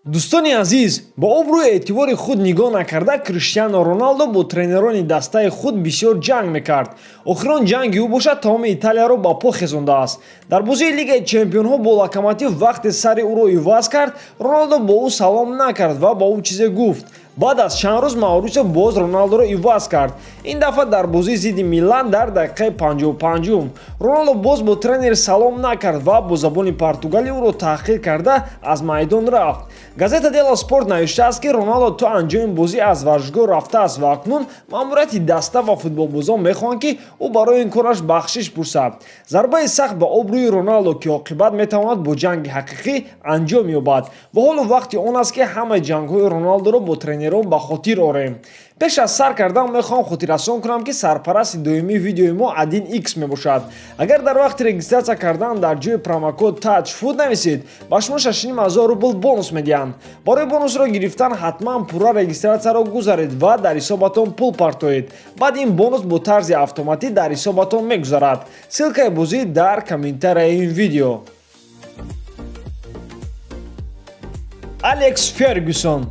дӯстони азиз, ба обрӯ эътибори худ нигоҳ накарда, Криштиану Роналдо бо тренерони дастаи худ бисёр ҷанг мекард. Охир он ҷанги ӯ бошад тамоми Италияро ба по хезондааст. Дар бозии Лигаи Чемпионҳо бо Локомотив вақте сари ӯро иваз кард, Роналдо бо ӯ салом накард ва ба ӯ чизе гуфт. Баъд аз чанд рӯз Маурисио боз Роналдоро иваз кард. Ин дафъа дар бозии зидди Милан дар дақиқаи 55-ум. Роналдо боз бо тренер салом накард ва бо забони португалӣ ӯро таҳқир карда аз майдон рафт. Газета Дело Спорт навиштааст, ки Роналдо то анҷоми бозӣ аз варзишгоҳ рафтааст ва акнун маъмурияти даста ва футболбозон мехоҳанд, ки ӯ барои ин кораш бахшиш пурсад. Зарбаи сахт ба обрӯи Роналдо, ки оқибат метавонад бо ҷанги ҳақиқӣ анҷом ёбад. Ва ҳоло вақти он аст, ки ҳамаи ҷангҳои Роналдоро бо тренерон ба хотир орем. пеш аз сар кардан мехоҳам хотиррасон кунам, ки сарпарасти доимии видеои мо Адин X мебошад. Агар дар вақти регистратсия кардан дар ҷои промокод Touch Food нависед, ба шумо 6500 рубл бонус медиҳанд. Барои бонусро гирифтан ҳатман пурра регистратсияро гузаред ва дар ҳисобатон пул партоед. Баъд ин бонус бо тарзи автоматӣ дар ҳисобатон мегузарад. Ссилкаи бозӣ дар комментарияи ин видео. Алекс Фергюсон.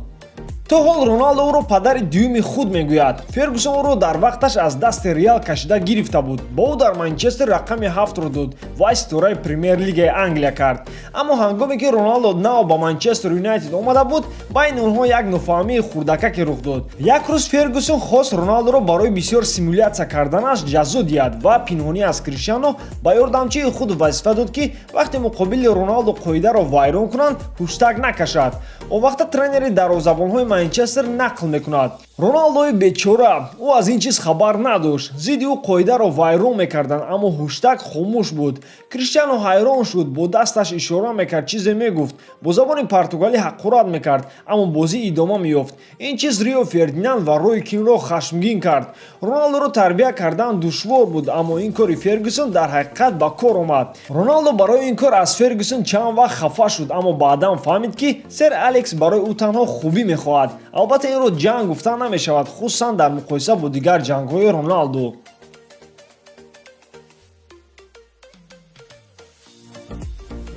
то ҳол Роналдо ӯро падари дуюми худ мегӯяд. Фергюсон ӯро дар вақташ аз дасти Реал кашида гирифта буд. Ба ӯ дар Манчестер рақами 7ро дод ва ситораи Премер Лигаи Англия кард. Аммо ҳангоме ки Роналдо наво ба Манчестер Юнайтед омада буд, байни онҳо як нофаҳмии хурдакаке рух дод. Як рӯз Фергюсон хост Роналдоро барои бисёр симулятсия карданаш ҷазо диҳад ва пинҳонӣ аз Криштиано ба ёрдамчии худ вазифа дод, ки вақте муқобили Роналдо қоидаро вайрон кунанд, пуштак накашад. Он вақта тренери дарвозабонҳои Манчестер нақл мекунад: Роналдои бечора, ӯ аз ин чиз хабар надошт. Зидди ӯ қоидаро вайрон мекарданд, аммо ҳуштак хомӯш буд. Криштиано ҳайрон шуд, бо дасташ ишора мекард, чизе мегуфт. Бо забони португалӣ ҳақорат мекард, аммо бозӣ идома меёфт. Ин чиз Рио Фердинанд ва Рой Кинро хашмгин кард. Роналдоро тарбия кардан душвор буд, аммо ин кори Фергюсон дар ҳақиқат ба кор омад. Роналдо барои ин кор аз Фергюсон чанд вақт хафа шуд, аммо баъдан фаҳмид, ки сэр Алекс барои ӯ танҳо хубӣ мехоҳад. Албатта инро ҷанг гуфта намешавад, хусусан дар муқоиса бо дигар ҷангҳои Роналдо.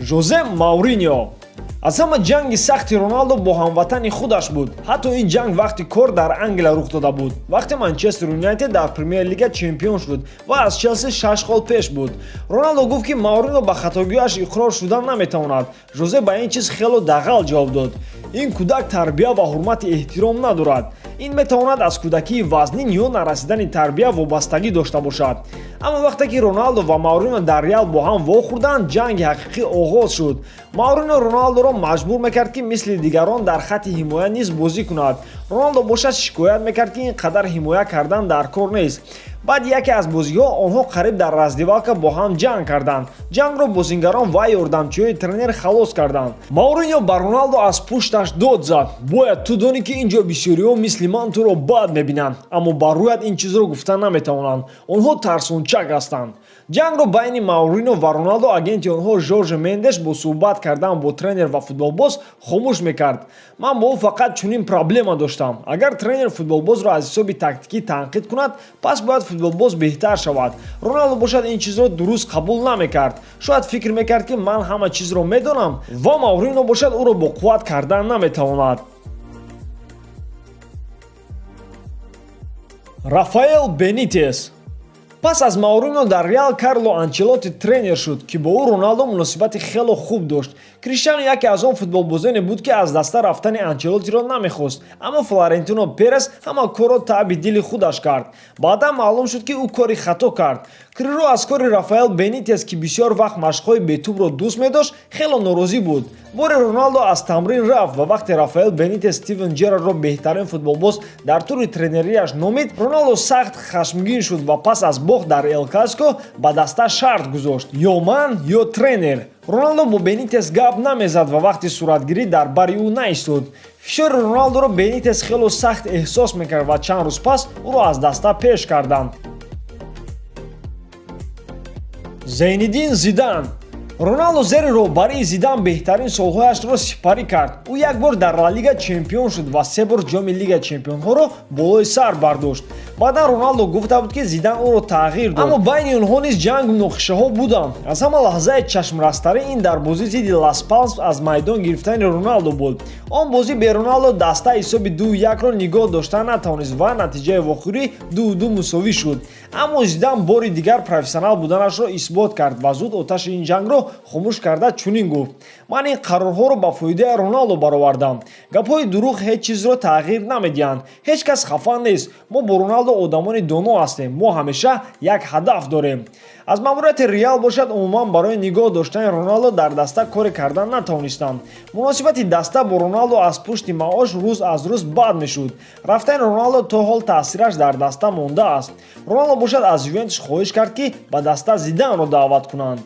Жозе Мауриньо. аз ҳама ҷанги сахти Роналдо бо ҳамватани худаш буд. ҳатто ин ҷанг вақти кор дар Англия рух дода буд, вақте Манчестер Юнайтед дар Премер Лига чемпион шуд ва аз Челси 6 хол пеш буд. Роналдо гуфт, ки Мауриньо ба хатогиҳояш иқрор шудан наметавонад. Жозе ба ин чиз хело дағал ҷавоб дод: ин кӯдак тарбия ва ҳурмати эҳтиром надорад. ин метавонад аз кӯдакии вазнин ё нарасидани тарбия вобастагӣ дошта бошад. аммо вақте ки Роналдо ва Мауриньо дар Реал бо ҳам вохӯрданд, ҷанги ҳақиқӣ оғоз шуд. Мауриньо Роналдоро маҷбур мекард, ки мисли дигарон дар хатти ҳимоя низ бозӣ кунад. Роналдо бошад шикоят мекард, ки ин қадар ҳимоя кардан дар кор нест. баъд яке аз бозиҳо онҳо қариб дар раздевалка бо ҳам ҷанг карданд. ҷангро бозингарон ва ёрдамчиҳои тренер халос карданд. Мауриньо ба Роналдо аз пушташ дод зад: бояд ту донӣ, ки ин ҷо бисёриҳо мисли ман туро бад мебинанд, аммо ба рӯят ин чизро гуфта наметавонанд. онҳо тарсончак ҳастанд. ҷангро байни Мауриньо ва Роналдо агенти онҳо Жорже Мендеш бо суҳбат кардан бо тренер ва футболбоз хомӯш мекард. ман бо ӯ фақат чунин проблема доштам: агар тренер футболбозро аз ҳисоби тактикӣ танқид кунад, пас бояд футболбоз беҳтар шавад. Роналдо бошад ин чизро дуруст қабул намекард. шояд фикр мекард, ки ман ҳама чизро медонам ва Мауриньо бошад ӯро бо қувват кардан наметавонад. Рафаэл Бенитес. пас аз Мауриньо дар Реал Карло Анчелоти тренер шуд, ки бо ӯ Роналдо муносибати хело хуб дошт. Криштиано яке аз он футболбозоне буд, ки аз даста рафтани Анчелотиро намехост, аммо Флорентино Перес ҳама корро таъби дили худаш кард. баъдан маълум шуд, ки ӯ кори хато кард. Криро аз кори Рафаэл Бенитес, ки бисёр вақт машқҳои бетубро дӯст медошт, хело норозӣ буд. боре Роналдо аз тамрин рафт ва вақте Рафаэл Бенитес Стивен Ҷерардро беҳтарин футболбоз дар тури тренерияш номид, Роналдо сахт хашмгин шуд ва пас аз бохт дар Эл Класико ба даста шарт гузошт: ё ман, ё тренер. Роналдо бо Бенитес гап намезад ва вақти суратгирӣ дар бари ӯ наистод. фишори Роналдоро Бенитес хело сахт эҳсос мекард ва чанд рӯз пас ӯро аз даста пеш карданд. Зейниддин Зидан. роналдо зери роҳбарии зидан беҳтарин солҳояшро сипарӣ кард. Ӯ як бор дар ла лига чемпион шуд ва се бор ҷоми лигаи чемпионҳоро болои сар бардошт. баъдан роналдо гуфта буд ки зидан ӯро тағйир дод, аммо байни онҳо низ ҷангу муноқишаҳо буданд. аз ҳама лаҳзаи чашмрастарӣ ин дар бозии зидди лас палмс аз майдон гирифтани роналдо буд. он бозӣ бе роналдо даста ҳисоби 2-1-ро нигоҳ доштан натавонист ва натиҷаи вохӯрӣ 2-2 мусовӣ шуд. аммо зидан бори дигар профессионал буданашро исбот кард ва зуд оташи ин ҷангро хомӯш карда чунин гуфт: ман ин қарорҳоро ба фоидаи роналдо баровардам. гапҳои дурӯғ ҳеҷ чизро тағйир намедиҳанд. ҳеҷ кас хафа нест. мо бо роналдо одамони доно ҳастем. мо ҳамеша як ҳадаф дорем. аз маъмурияти реал бошад умуман барои нигоҳ доштани роналдо дар даста коре кардан натавонистанд. муносибати даста бо роналдо аз пушти маош рӯз аз рӯз бад мешуд. рафтани роналдо то ҳол таъсираш дар даста мондааст. роналдо бошад аз ювентус хоҳиш кард ки ба даста зиданро даъват кунанд.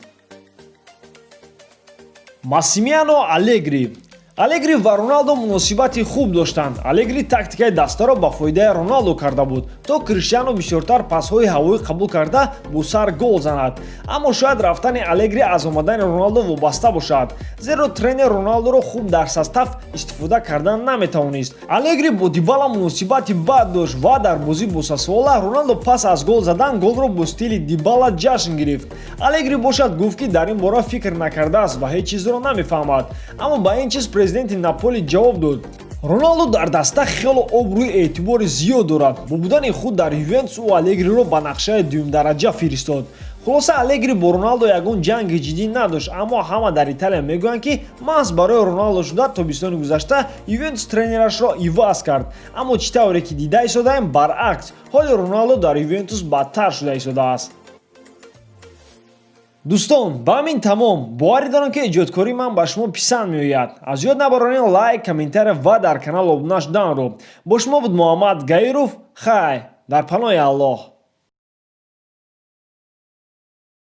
Массимилиано Аллегри. Аллегри ва Роналдо муносибати хуб доштанд. Аллегри тактикаи дастаро ба фоидаи Роналдо карда буд, то Криштиано бисёртар пасҳои ҳавоӣ қабул карда бо сар гол занад. Аммо шояд рафтани Аллегри аз омадани Роналдо вобаста бошад, зеро тренер Роналдоро хуб дар состав истифода кардан наметавонист. Аллегри бо Дибала муносибати бад дошт ва дар бозӣ бо Сассуоло Роналдо пас аз гол задан голро бо стили Дибала ҷашн гирифт. Аллегри бошад гуфт ки дар ин бора фикр накардааст ва ҳеҷ чизро намефаҳмад. Аммо ба ин чиз президенти Наполи ҷавоб дод: роналдо дар даста хело обрӯи эътибори зиёд дорад. бо будани худ дар ювентус ӯ Аллегриро ба нақшаи дуюмдараҷа фиристод. хулоса Аллегри бо Роналдо ягон ҷанги ҷиддӣ надошт, аммо ҳама дар Италия мегӯянд ки маҳз барои Роналдо шуда тобистони гузашта Ювентус тренерашро иваз кард. Аммо чӣ тавре ки дида истодаем, баръакс, ҳоли Роналдо дар Ювентус бадтар шуда истодааст. дӯстон, ба ҳамин тамом. боварӣ дорам ки эҷодкории ман ба шумо писанд меояд. аз ёд набаронед лайк, комментария ва дар канал обуна шуданро. бо шумо буд Муҳаммад Гаиров. Хай, дар паноҳи Аллоҳ.